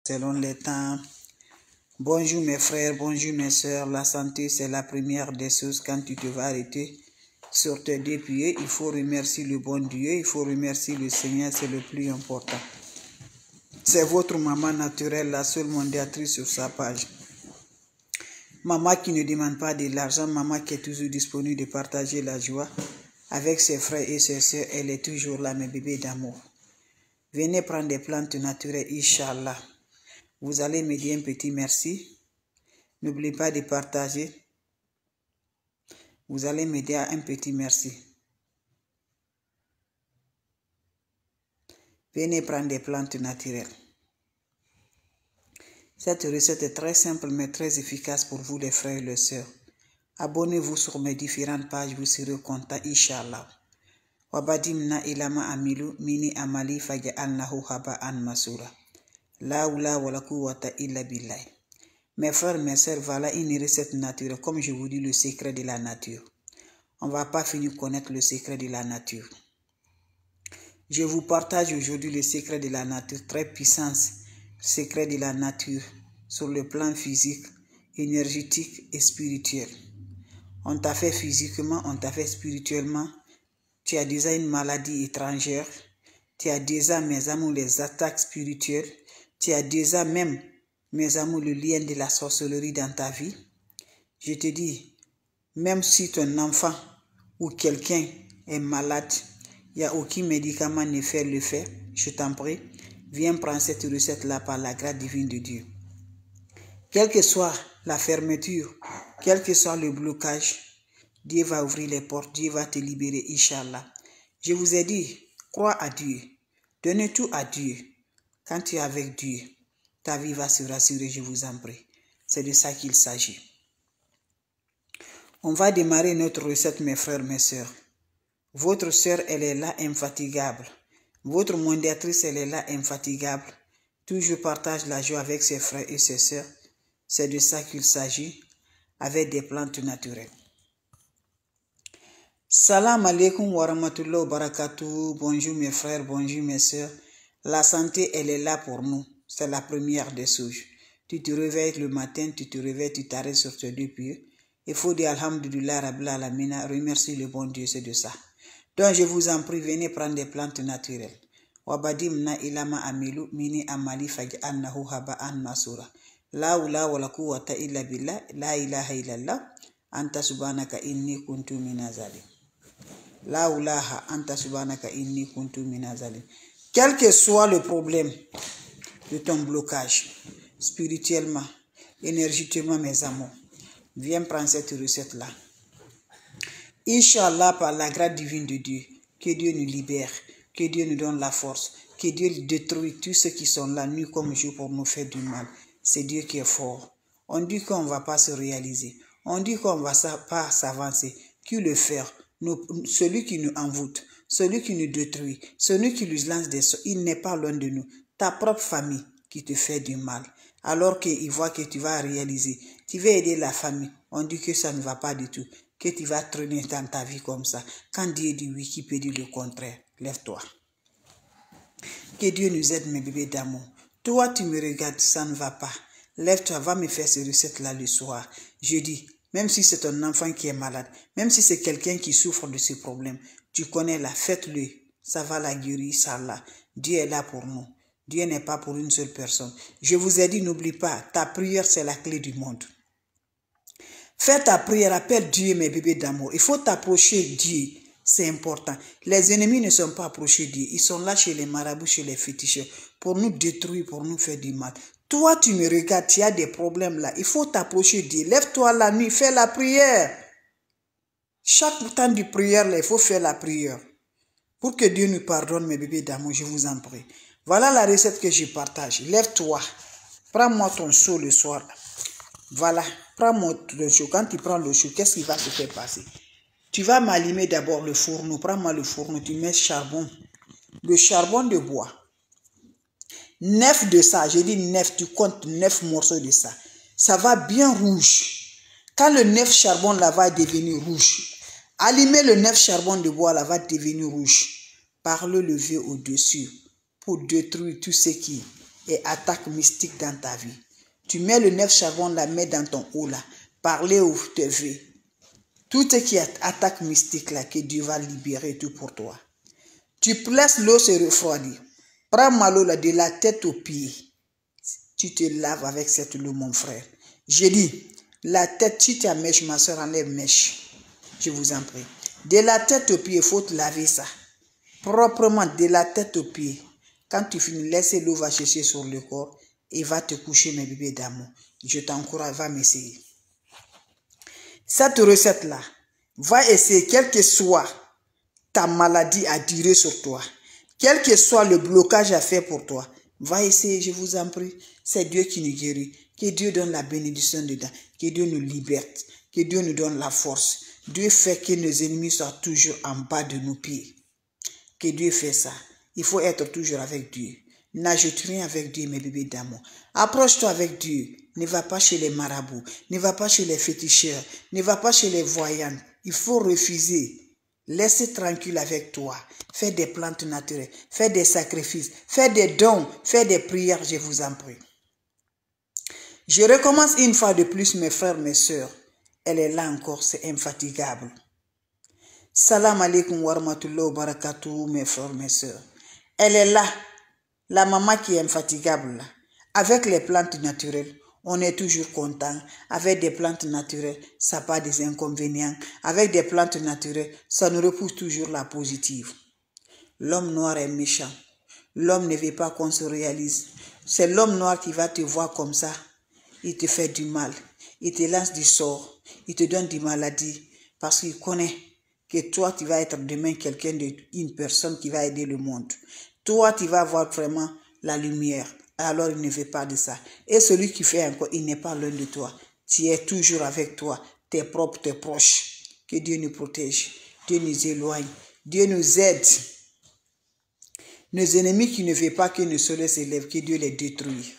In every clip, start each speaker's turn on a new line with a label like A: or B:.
A: selon les temps. Bonjour mes frères, bonjour mes soeurs. La santé, c'est la première des choses. Quand tu te vas arrêter sur tes deux pieds, il faut remercier le bon Dieu, il faut remercier le Seigneur, c'est le plus important. C'est votre maman naturelle, la seule mondiatrice sur sa page. Maman qui ne demande pas de l'argent, maman qui est toujours disponible de partager la joie avec ses frères et ses soeurs. Elle est toujours là, mes bébés d'amour. Venez prendre des plantes naturelles, Inch'Allah. Vous allez me dire un petit merci. N'oubliez pas de partager. Vous allez me dire un petit merci. Venez prendre des plantes naturelles. Cette recette est très simple mais très efficace pour vous les frères et les sœurs. Abonnez-vous sur mes différentes pages, vous serez content, Inch'Allah. Wabadimna ilama amilu mini amali faja'alnahu haba'an masura. La oula wa la quwwata illa billah. Mes frères, mes sœurs, voilà une recette naturelle. Comme je vous dis, le secret de la nature. On ne va pas finir de connaître le secret de la nature. Je vous partage aujourd'hui le secret de la nature, très puissant, secret de la nature, sur le plan physique, énergétique et spirituel. On t'a fait physiquement, on t'a fait spirituellement. Tu as déjà une maladie étrangère. Tu as déjà, mes amours, les attaques spirituelles. Tu as déjà même, mes amours, le lien de la sorcellerie dans ta vie. Je te dis, même si ton enfant ou quelqu'un est malade, il n'y a aucun médicament ne fait le fait. Je t'en prie, viens prendre cette recette-là par la grâce divine de Dieu. Quelle que soit la fermeture, quel que soit le blocage, Dieu va ouvrir les portes, Dieu va te libérer, Inch'Allah. Je vous ai dit, crois à Dieu, donnez tout à Dieu. Quand tu es avec Dieu, ta vie va se rassurer, je vous en prie. C'est de ça qu'il s'agit. On va démarrer notre recette, mes frères, mes sœurs. Votre sœur, elle est là, infatigable. Votre mondiatrice, elle est là, infatigable. Toujours partage la joie avec ses frères et ses sœurs. C'est de ça qu'il s'agit, avec des plantes naturelles. Salam alaikum wa rahmatullahi wa barakatuh. Bonjour mes frères, bonjour mes sœurs. La santé, elle est là pour nous. C'est la première des choses. Tu te réveilles le matin, tu te réveilles, tu t'arrêtes sur tes deux pieds. Il faut dire Alhamdulillah Rabbil Alamina, remercie le bon Dieu, c'est de ça. Donc je vous en prie, venez prendre des plantes naturelles. Wabadimna ilama amilu mini amali faj'alnahu haba'an masura. La oula wa la quwwata illa billah, la ilaha illallah, anta subhanaka inni kuntu minazalim. La oulaha anta subhanaka inni kuntu minazalim. Quel que soit le problème de ton blocage, spirituellement, énergétiquement, mes amours, viens prendre cette recette-là. Inch'Allah, par la grâce divine de Dieu, que Dieu nous libère, que Dieu nous donne la force, que Dieu détruise tous ceux qui sont là, nuit comme jour, pour nous faire du mal. C'est Dieu qui est fort. On dit qu'on ne va pas se réaliser. On dit qu'on ne va pas s'avancer. Qui le fait? Celui qui nous envoûte, celui qui nous détruit, celui qui nous lance des sorts, il n'est pas loin de nous. Ta propre famille qui te fait du mal. Alors qu'il voit que tu vas réaliser, tu vas aider la famille. On dit que ça ne va pas du tout. Que tu vas traîner dans ta vie comme ça. Quand Dieu dit oui, qui peut dire le contraire? Lève-toi. Que Dieu nous aide, mes bébés d'amour. Toi, tu me regardes, ça ne va pas. Lève-toi, va me faire ces recettes-là le soir. Je dis, même si c'est un enfant qui est malade, même si c'est quelqu'un qui souffre de ce problème, tu connais là, faites-le. Ça va la guérir, ça là. Dieu est là pour nous. Dieu n'est pas pour une seule personne. Je vous ai dit, n'oublie pas, ta prière, c'est la clé du monde. Fais ta prière, appelle Dieu, mes bébés d'amour. Il faut t'approcher de Dieu. C'est important. Les ennemis ne sont pas approchés de Dieu. Ils sont là chez les marabouts, chez les féticheurs, pour nous détruire, pour nous faire du mal. Toi, tu me regardes, tu as des problèmes là. Il faut t'approcher de Dieu. Lève-toi la nuit, fais la prière. Chaque temps de prière, là, il faut faire la prière. Pour que Dieu nous pardonne, mes bébés d'amour, je vous en prie. Voilà la recette que je partage. Lève-toi. Prends-moi ton seau le soir. Voilà. Prends-moi le seau. Quand tu prends le seau, qu'est-ce qui va se faire passer? Tu vas m'allumer d'abord le fourneau. Prends-moi le fourneau. Tu mets charbon. Le charbon de bois. 9 de ça. J'ai dit 9. Tu comptes 9 morceaux de ça. Ça va bien rouge. Quand le 9 charbon là va devenir rouge. Allumer le 9 charbon de bois là va devenir rouge. Par le lever au-dessus. Pour détruire tout ce qui et attaque mystique dans ta vie. Tu mets le 9 charbon, la mets dans ton eau là. Parlez au TV. Tout ce qui est attaque mystique là, que Dieu va libérer tout pour toi. Tu laisses l'eau se refroidir. Prends ma l'eau là de la tête aux pieds. Tu te laves avec cette eau, mon frère. J'ai dit, la tête, si tu as mèche, ma soeur, enlève mèche. Je vous en prie. De la tête aux pieds, il faut te laver ça. Proprement, de la tête aux pieds. Quand tu finis, laisse l'eau va chercher sur le corps et va te coucher, mes bébés d'amour. Je t'encourage, va m'essayer. Cette recette-là, va essayer, quel que soit ta maladie à durer sur toi, quel que soit le blocage à faire pour toi, va essayer, je vous en prie. C'est Dieu qui nous guérit. Que Dieu donne la bénédiction dedans. Que Dieu nous libère. Que Dieu nous donne la force. Dieu fait que nos ennemis soient toujours en bas de nos pieds. Que Dieu fait ça. Il faut être toujours avec Dieu. N'ajoute rien avec Dieu, mes bébés d'amour. Approche-toi avec Dieu. Ne va pas chez les marabouts. Ne va pas chez les féticheurs. Ne va pas chez les voyants. Il faut refuser. Laissez tranquille avec toi. Fais des plantes naturelles. Fais des sacrifices. Fais des dons. Fais des prières, je vous en prie. Je recommence une fois de plus, mes frères, mes sœurs. Elle est là encore, c'est infatigable. Salam alaikum wa rahmatullahi wa barakatuh, mes frères, mes sœurs. Elle est là, la maman qui est infatigable. Là. Avec les plantes naturelles, on est toujours content. Avec des plantes naturelles, ça n'a pas des inconvénients. Avec des plantes naturelles, ça nous repousse toujours la positive. L'homme noir est méchant. L'homme ne veut pas qu'on se réalise. C'est l'homme noir qui va te voir comme ça. Il te fait du mal. Il te lance du sort. Il te donne des maladies. Parce qu'il connaît que toi, tu vas être demain quelqu'un une personne qui va aider le monde. Toi, tu vas avoir vraiment la lumière. Alors, il ne veut pas de ça. Et celui qui fait encore, il n'est pas loin de toi. Tu es toujours avec toi, tes propres, tes proches. Que Dieu nous protège. Dieu nous éloigne. Dieu nous aide. Nos ennemis qui ne veulent pas que nos soleils s'élèvent, que Dieu les détruise.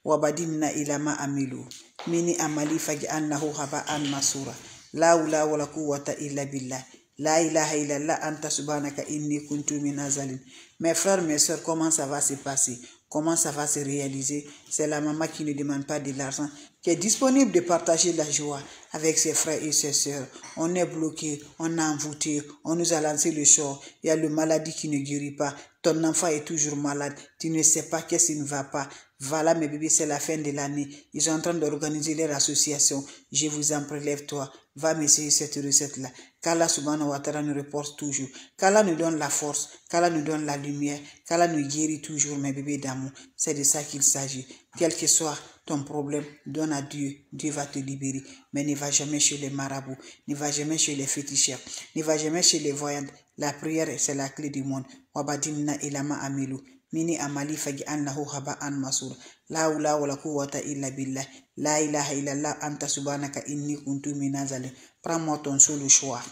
A: Wabadimna ilama amilu. Mini amali fagi annahu haba an masura. La ula wala quwwata illa billah. La ilaha illallah anta subhanaka inni kuntu minazalin. Mes frères, mes soeurs, comment ça va se passer? Comment ça va se réaliser? C'est la maman qui ne demande pas de l'argent, qui est disponible de partager la joie avec ses frères et ses soeurs. On est bloqué, on est envoûté, on nous a lancé le sort. Il y a le maladie qui ne guérit pas. Ton enfant est toujours malade. Tu ne sais pas qu'est-ce qui ne va pas. Voilà mes bébés, c'est la fin de l'année. Ils sont en train d'organiser leur association. Je vous en prie, lève-toi. Va m'essayer cette recette-là. Qu'Allah subhanahu wa ta'ala nous reporte toujours. Qu'Allah nous donne la force. Qu'Allah nous donne la lumière. Qu'Allah nous guérit toujours, mes bébés d'amour. C'est de ça qu'il s'agit. Quel que soit ton problème, donne à Dieu. Dieu va te libérer. Mais ne va jamais chez les marabouts. Ne va jamais chez les féticheurs. Ne va jamais chez les voyantes. La prière, c'est la clé du monde. Wabadimna ilama amilu. Mini amali fagi annahu haba an masur. La ula wala quwwata illa billah. La ilaha illallah anta subhanaka inni kuntu minazalin. Prends-moi ton seul choix.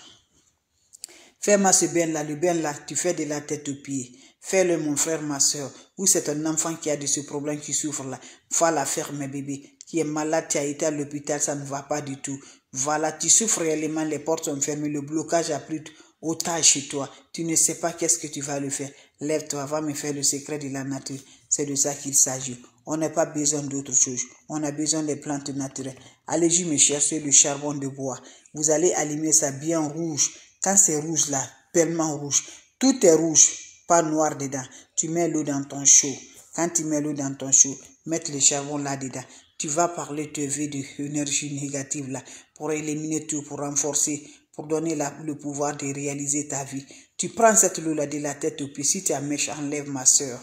A: Fais-moi ce bien-là, le bien-là, tu fais de la tête aux pieds. Fais-le, mon frère, ma soeur. Ou c'est un enfant qui a de ce problème, qui souffre là. Va la faire, mes bébés. Qui est malade, tu as été à l'hôpital, ça ne va pas du tout. Voilà, tu souffres réellement, les portes sont fermées, le blocage a pris otage chez toi. Tu ne sais pas qu'est-ce que tu vas le faire. Lève-toi, va me faire le secret de la nature. C'est de ça qu'il s'agit. On n'a pas besoin d'autre chose. On a besoin des plantes naturelles. Allez-y me chercher le charbon de bois. Vous allez allumer ça bien rouge. Quand c'est rouge là, tellement rouge, tout est rouge, pas noir dedans. Tu mets l'eau dans ton chaud. Quand tu mets l'eau dans ton chaud, mets le charbon là dedans. Tu vas parler te vie de l'énergie négative là pour éliminer tout, pour renforcer, pour donner le pouvoir de réaliser ta vie. Tu prends cette eau là de la tête aux pieds. Si tu as mèche, enlève ma soeur.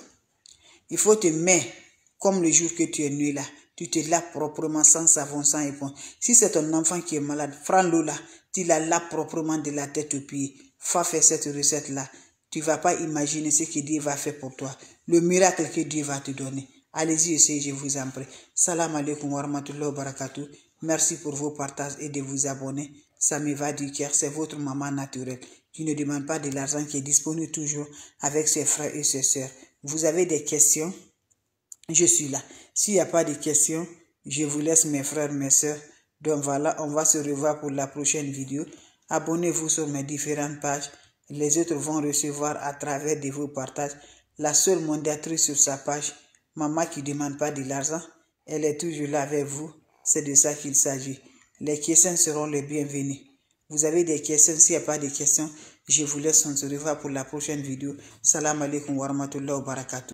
A: Il faut te mettre comme le jour que tu es né là. Tu te laves proprement sans savon, sans éponge. Si c'est ton enfant qui est malade, prends l'eau là. Tu la laves proprement de la tête aux pieds. Va faire cette recette là. Tu ne vas pas imaginer ce que Dieu va faire pour toi. Le miracle que Dieu va te donner. Allez-y, essayez, je vous en prie. Salam alaikum wa rahmatullahi wa barakatuh. Merci pour vos partages et de vous abonner. Ça me va du cœur. C'est votre maman naturelle qui ne demande pas de l'argent, qui est disponible toujours avec ses frères et ses sœurs. Vous avez des questions? Je suis là. S'il n'y a pas de questions, je vous laisse mes frères, mes sœurs. Donc voilà, on va se revoir pour la prochaine vidéo. Abonnez-vous sur mes différentes pages. Les autres vont recevoir à travers de vos partages. La seule modératrice sur sa page, Maman qui ne demande pas de l'argent, elle est toujours là avec vous. C'est de ça qu'il s'agit. Les questions seront les bienvenues. Vous avez des questions? S'il n'y a pas de questions, je vous laisse. On se revoit pour la prochaine vidéo. Salam alaikum wa rahmatullahi wa barakatuh.